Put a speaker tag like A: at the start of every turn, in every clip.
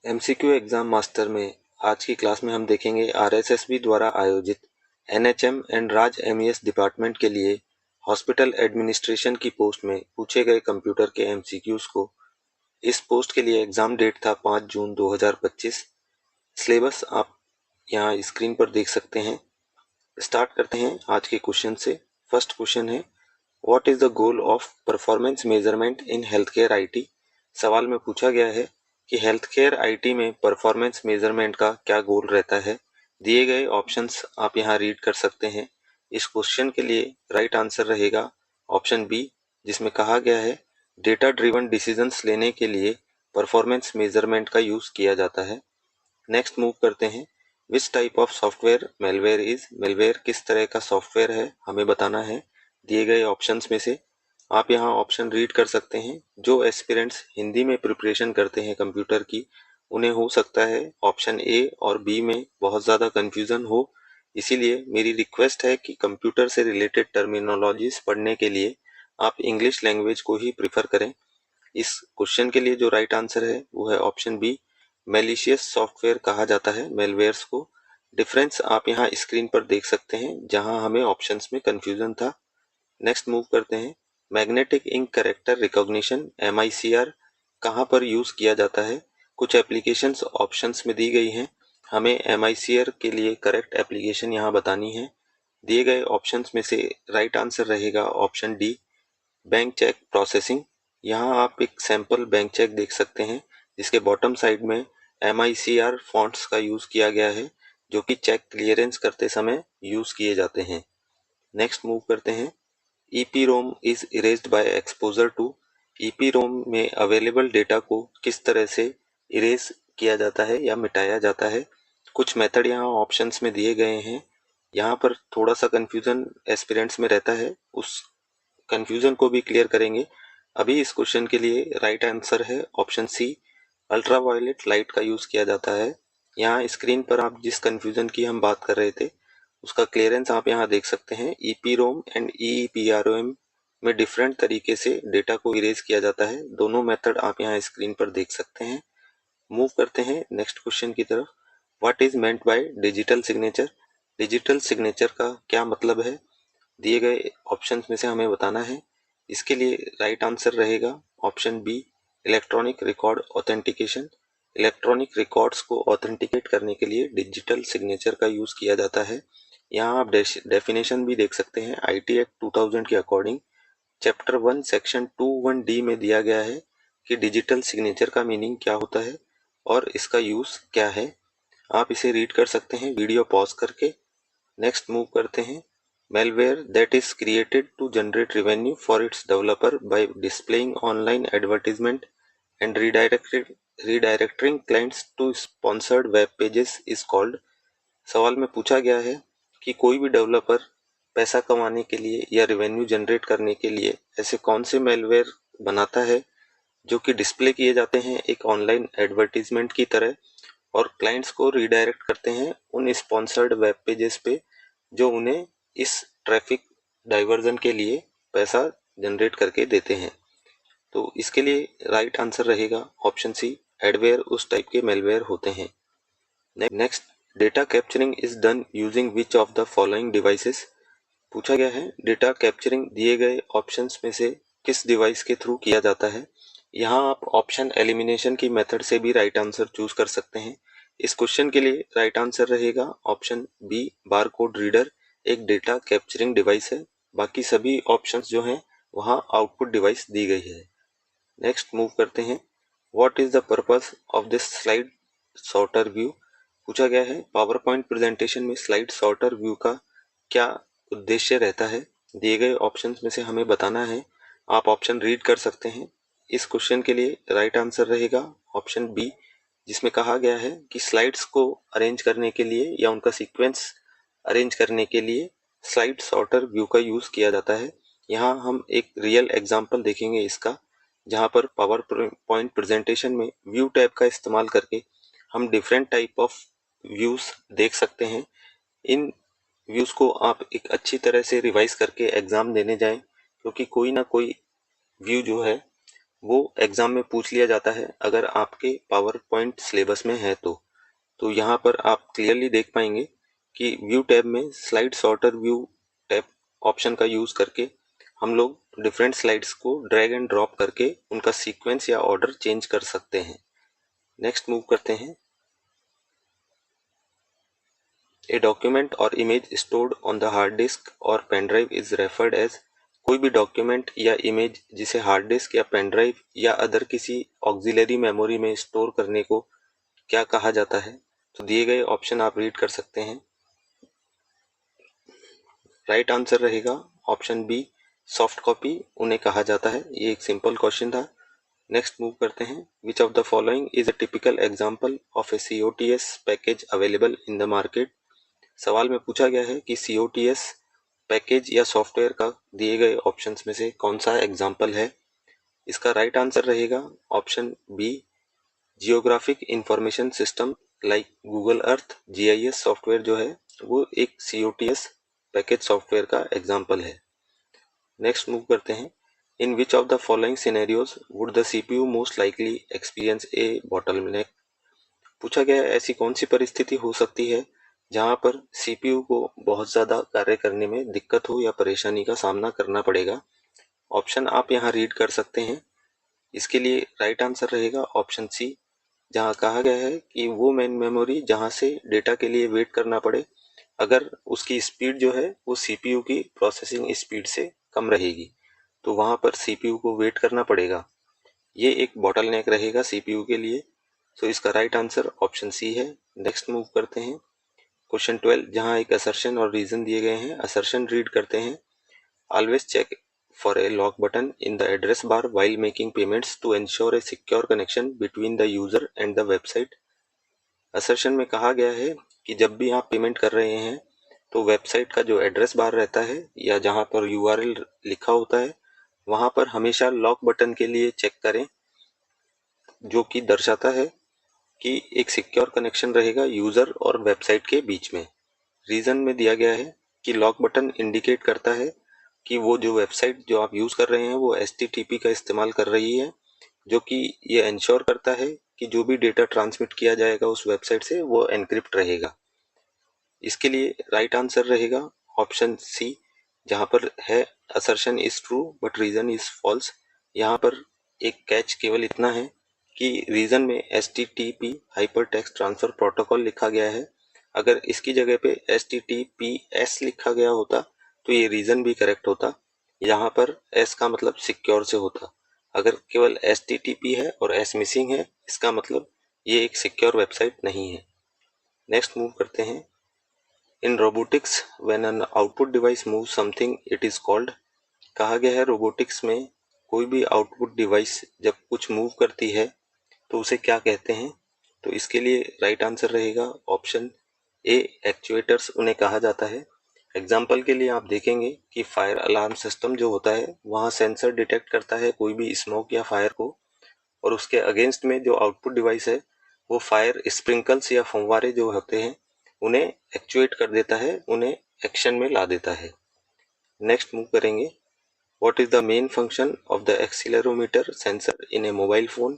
A: MCQ exam master में आज की क्लास में हम देखेंगे आरएसएसबी द्वारा आयोजित NHM and Raj MES department के लिए हॉस्पिटल एडमिनिस्ट्रेशन की पोस्ट में पूछे गए कंप्यूटर के एमसीक्यूज को। इस पोस्ट के लिए एग्जाम डेट था 5 जून 2025। सिलेबस आप यहाँ स्क्रीन पर देख सकते हैं। स्टार्ट करते हैं आज के क्वेश्चन से। फर्स्ट क्वेश्चन है, what is the goal of performance measurement in health care IT. सवाल में पूछा गया है कि हेल्थ केयर आईटी में परफॉर्मेंस मेजरमेंट का क्या गोल रहता है। दिए गए ऑप्शंस आप यहाँ रीड कर सकते हैं। इस क्वेश्चन के लिए राइट आंसर रहेगा ऑप्शन बी, जिसमें कहा गया है डेटा ड्रिवन डिसीजंस लेने के लिए परफॉर्मेंस मेजरमेंट का यूज किया जाता है। नेक्स्ट मूव करते हैं, which type of software malware is. Malware किस तरह का सॉफ्टवेयर है हमें बताना है। दिए गए ऑप्शंस में से आप यहाँ ऑप्शन रीड कर सकते हैं। जो एस्पिरेंट्स हिंदी में प्रिपरेशन करते हैं कंप्यूटर की, उन्हें हो सकता है ऑप्शन ए और बी में बहुत ज़्यादा कन्फ्यूज़न हो, इसीलिए मेरी रिक्वेस्ट है कि कंप्यूटर से रिलेटेड टर्मिनोलॉजीज पढ़ने के लिए आप इंग्लिश लैंग्वेज को ही प्रिफर करें। इस क्वेश्चन के लिए जो राइट आंसर है वो है ऑप्शन बी, मैलिशियस सॉफ्टवेयर कहा जाता है मेलवेयर्स को। डिफरेंस आप यहाँ स्क्रीन पर देख सकते हैं जहाँ हमें ऑप्शंस में कन्फ्यूज़न था। नेक्स्ट मूव करते हैं, magnetic ink character recognition MICR कहाँ पर यूज़ किया जाता है। कुछ एप्लीकेशंस ऑप्शंस में दी गई हैं, हमें MICR के लिए करेक्ट एप्लीकेशन यहाँ बतानी है। दिए गए ऑप्शंस में से राइट आंसर रहेगा option D, bank cheque processing. यहाँ आप एक सैंपल बैंक चेक देख सकते हैं जिसके बॉटम साइड में MICR फॉन्ट्स का यूज़ किया गया है, जो कि चेक क्लियरेंस करते समय यूज़ किए जाते हैं। नेक्स्ट मूव करते हैं, EPROM is erased by exposure to. EPROM में अवेलेबल डेटा को किस तरह से इरेज किया जाता है या मिटाया जाता है। कुछ मेथड यहाँ ऑप्शंस में दिए गए हैं। यहाँ पर थोड़ा सा कन्फ्यूज़न एस्पिरेंट्स में रहता है, उस कन्फ्यूज़न को भी क्लियर करेंगे। अभी इस क्वेश्चन के लिए राइट आंसर है ऑप्शन सी, अल्ट्रावायलेट लाइट का यूज़ किया जाता है। यहाँ स्क्रीन पर आप जिस कन्फ्यूज़न की हम बात कर रहे थे उसका क्लियरेंस आप यहाँ देख सकते हैं। EPROM एंड EEPROM में डिफरेंट तरीके से डेटा को इरेज किया जाता है। दोनों मेथड आप यहाँ स्क्रीन पर देख सकते हैं। मूव करते हैं नेक्स्ट क्वेश्चन की तरफ, what is meant by digital signature. Digital signature का क्या मतलब है, दिए गए ऑप्शंस में से हमें बताना है। इसके लिए राइट आंसर रहेगा option B, electronic record authentication. Electronic records को ऑथेंटिकेट करने के लिए डिजिटल सिग्नेचर का यूज़ किया जाता है। यहाँ आप डेफिनेशन भी देख सकते हैं। IT एक्ट 2000 के अकॉर्डिंग चैप्टर 1 सेक्शन 21D में दिया गया है कि डिजिटल सिग्नेचर का मीनिंग क्या होता है और इसका यूज़ क्या है। आप इसे रीड कर सकते हैं वीडियो पॉज करके। नेक्स्ट मूव करते हैं, malware that is created to generate revenue for its developer by displaying online advertisement and redirecting clients to sponsored web pages is called। सवाल में पूछा गया है कि कोई भी डेवलपर पैसा कमाने के लिए या रेवेन्यू जनरेट करने के लिए ऐसे कौन से मेलवेयर बनाता है जो कि डिस्प्ले किए जाते हैं एक ऑनलाइन एडवर्टीजमेंट की तरह और क्लाइंट्स को रीडायरेक्ट करते हैं उन स्पॉन्सर्ड वेब पेजेस पे जो उन्हें इस ट्रैफिक डाइवर्जन के लिए पैसा जनरेट करके देते हैं। तो इसके लिए राइट आंसर रहेगा ऑप्शन सी, एडवेयर उस टाइप के मेलवेयर होते हैं। Next, data capturing is done using which of the following devices. पूछा गया है डेटा कैप्चरिंग दिए गए ऑप्शंस में से किस डिवाइस के थ्रू किया जाता है। यहाँ आप ऑप्शन एलिमिनेशन की मेथड से भी राइट आंसर चूज कर सकते हैं। इस क्वेश्चन के लिए राइट आंसर रहेगा ऑप्शन बी, बारकोड रीडर एक डेटा कैप्चरिंग डिवाइस है। बाकी सभी ऑप्शंस जो हैं वहाँ आउटपुट डिवाइस दी गई है। नेक्स्ट मूव करते हैं, what is the purpose of this slide sorter view. पूछा गया है पावर पॉइंट प्रेजेंटेशन में स्लाइड सॉर्टर व्यू का क्या उद्देश्य रहता है। दिए गए ऑप्शंस में से हमें बताना है। आप ऑप्शन रीड कर सकते हैं। इस क्वेश्चन के लिए राइट आंसर रहेगा ऑप्शन बी, जिसमें कहा गया है कि स्लाइड्स को अरेंज करने के लिए या उनका सीक्वेंस अरेंज करने के लिए स्लाइड सॉर्टर व्यू का यूज़ किया जाता है। यहाँ हम एक रियल एग्जांपल देखेंगे इसका, जहाँ पर पावर पॉइंट प्रेजेंटेशन में व्यू टैब का इस्तेमाल करके हम डिफरेंट टाइप ऑफ व्यूज़ देख सकते हैं। इन व्यूज़ को आप एक अच्छी तरह से रिवाइज करके एग्ज़ाम देने जाएं, क्योंकि कोई ना कोई व्यू जो है वो एग्ज़ाम में पूछ लिया जाता है अगर आपके पावर पॉइंट सिलेबस में है तो यहाँ पर आप क्लियरली देख पाएंगे कि व्यू टैब में slide sorter view tab option का यूज़ करके हम लोग डिफरेंट स्लाइड्स को ड्रैग एंड ड्रॉप करके उनका सीक्वेंस या ऑर्डर चेंज कर सकते हैं। नेक्स्ट मूव करते हैं। ए डॉक्यूमेंट और image stored on the hard disk और pen drive is referred as. कोई भी डॉक्यूमेंट या इमेज जिसे हार्ड डिस्क या पेन ड्राइव या अदर किसी ऑक्सिलरी मेमोरी में स्टोर करने को क्या कहा जाता है? तो दिए गए ऑप्शन आप रीड कर सकते हैं। राइट आंसर रहेगा ऑप्शन बी, सॉफ्ट कॉपी उन्हें कहा जाता है। ये एक सिंपल क्वेश्चन था। नेक्स्ट मूव करते हैं। विच of the following is a typical example of A COTS package available in the market. सवाल में पूछा गया है कि COTS पैकेज या सॉफ्टवेयर का दिए गए ऑप्शंस में से कौन सा एग्जाम्पल है। इसका राइट आंसर रहेगा option B, geographic information system like Google Earth. GIS software जो है वो एक COTS पैकेज सॉफ्टवेयर का एग्जाम्पल है। नेक्स्ट मूव करते हैं। In which of the following scenarios would the CPU most likely experience a bottleneck. पूछा गया है ऐसी कौन सी परिस्थिति हो सकती है जहां पर CPU को बहुत ज़्यादा कार्य करने में दिक्कत हो या परेशानी का सामना करना पड़ेगा। ऑप्शन आप यहाँ रीड कर सकते हैं। इसके लिए राइट आंसर रहेगा ऑप्शन सी, जहाँ कहा गया है कि वो मेन मेमोरी जहाँ से डेटा के लिए वेट करना पड़े अगर उसकी स्पीड जो है वो CPU की प्रोसेसिंग स्पीड से कम रहेगी तो वहाँ पर CPU को वेट करना पड़ेगा। ये एक बॉटलनेक रहेगा CPU के लिए। तो इसका राइट आंसर ऑप्शन सी है। नेक्स्ट मूव करते हैं। क्वेश्चन 12 जहाँ एक असर्शन और रीजन दिए गए हैं। असर्शन रीड करते हैं। Always check for a lock button in the address bar while making payments to ensure a secure connection between the user and the website। Assertion में कहा गया है कि जब भी आप पेमेंट कर रहे हैं तो वेबसाइट का जो एड्रेस बार रहता है या जहां पर URL लिखा होता है वहां पर हमेशा लॉक बटन के लिए चेक करें, जो कि दर्शाता है कि एक सिक्योर कनेक्शन रहेगा यूजर और वेबसाइट के बीच में। रीजन में दिया गया है कि लॉक बटन इंडिकेट करता है कि वो जो वेबसाइट जो आप यूज़ कर रहे हैं वो HTTP का इस्तेमाल कर रही है, जो कि ये इंश्योर करता है कि जो भी डेटा ट्रांसमिट किया जाएगा उस वेबसाइट से वो एनक्रिप्ट रहेगा। इसके लिए राइट आंसर रहेगा ऑप्शन सी, जहाँ पर है assertion is true but reason is false. यहाँ पर एक कैच केवल इतना है कि रीजन में HTTP hyper text transfer protocol लिखा गया है। अगर इसकी जगह पे HTTPS लिखा गया होता तो ये रीजन भी करेक्ट होता। यहाँ पर S का मतलब सिक्योर से होता। अगर केवल HTTP है और S मिसिंग है इसका मतलब ये एक सिक्योर वेबसाइट नहीं है। नेक्स्ट मूव करते हैं। इन robotics when an output device move something it is called. कहा गया है रोबोटिक्स में कोई भी आउटपुट डिवाइस जब कुछ मूव करती है तो उसे क्या कहते हैं। तो इसके लिए राइट आंसर रहेगा ऑप्शन ए, एक्चुएटर्स उन्हें कहा जाता है। एग्जाम्पल के लिए आप देखेंगे कि फायर अलार्म सिस्टम जो होता है वहाँ सेंसर डिटेक्ट करता है कोई भी स्मोक या फायर को, और उसके अगेंस्ट में जो आउटपुट डिवाइस है वो फायर स्प्रिंकल्स या फंवारे जो होते हैं उन्हें एक्चुएट कर देता है, उन्हें एक्शन में ला देता है। नेक्स्ट मूव करेंगे। What is the main function of the accelerometer sensor in A mobile phone.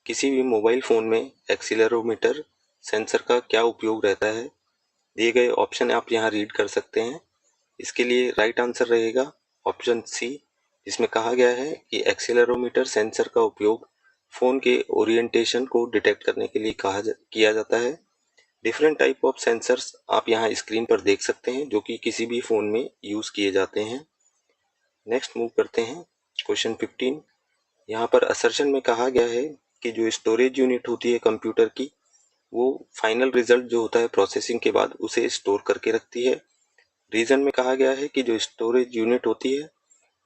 A: किसी भी मोबाइल फोन में एक्सीलरोमीटर सेंसर का क्या उपयोग रहता है। दिए गए ऑप्शन आप यहाँ रीड कर सकते हैं। इसके लिए राइट आंसर रहेगा ऑप्शन सी, जिसमें कहा गया है कि एक्सीलरोमीटर सेंसर का उपयोग फ़ोन के ओरिएंटेशन को डिटेक्ट करने के लिए किया जाता है। डिफरेंट टाइप ऑफ सेंसर्स आप यहाँ स्क्रीन पर देख सकते हैं जो कि किसी भी फ़ोन में यूज़ किए जाते हैं। नेक्स्ट मूव करते हैं। क्वेश्चन 15 यहाँ पर असर्शन में कहा गया है कि जो स्टोरेज यूनिट होती है कंप्यूटर की वो फाइनल रिजल्ट जो होता है प्रोसेसिंग के बाद उसे स्टोर करके रखती है। रीजन में कहा गया है कि जो स्टोरेज यूनिट होती है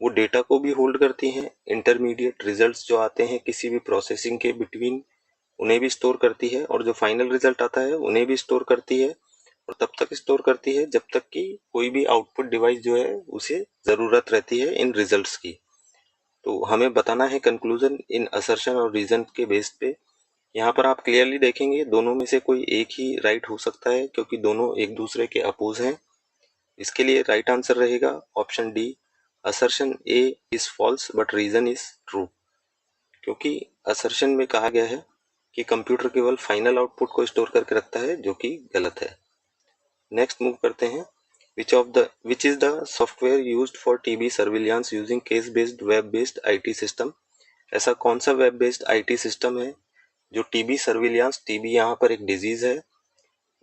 A: वो डेटा को भी होल्ड करती हैं, इंटरमीडिएट रिजल्ट्स जो आते हैं किसी भी प्रोसेसिंग के बिटवीन उन्हें भी स्टोर करती है, और जो फाइनल रिजल्ट आता है उन्हें भी स्टोर करती है, और तब तक स्टोर करती है जब तक कि कोई भी आउटपुट डिवाइस जो है उसे ज़रूरत रहती है इन रिजल्ट्स की। तो हमें बताना है कंक्लूजन इन असर्शन और रीजन के बेस पे। यहाँ पर आप क्लियरली देखेंगे दोनों में से कोई एक ही राइट हो सकता है क्योंकि दोनों एक दूसरे के अपोज हैं। इसके लिए राइट आंसर रहेगा option D, assertion A is false but reason is true. क्योंकि असर्शन में कहा गया है कि कंप्यूटर केवल फाइनल आउटपुट को स्टोर करके रखता है, जो कि गलत है। नेक्स्ट मूव करते हैं। Which is the software used for TB surveillance using case based web based IT system? ऐसा कौन सा वेब बेस्ड आईटी सिस्टम है जो टीबी सर्विलियंस, टीबी यहाँ पर एक डिजीज है,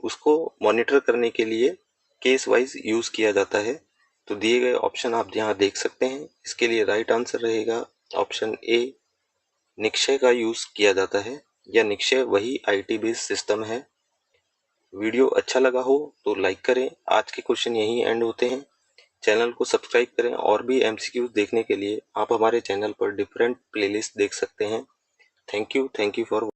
A: उसको मॉनिटर करने के लिए केस वाइज यूज किया जाता है? तो दिए गए ऑप्शन आप यहाँ देख सकते हैं। इसके लिए राइट आंसर रहेगा ऑप्शन ए, निक्षय का यूज किया जाता है, या निक्षय वही आईटी बेस्ड सिस्टम है। वीडियो अच्छा लगा हो तो लाइक करें। आज के क्वेश्चन यहीं एंड होते हैं। चैनल को सब्सक्राइब करें और भी एमसीक्यूज देखने के लिए आप हमारे चैनल पर डिफरेंट प्लेलिस्ट देख सकते हैं। Thank you for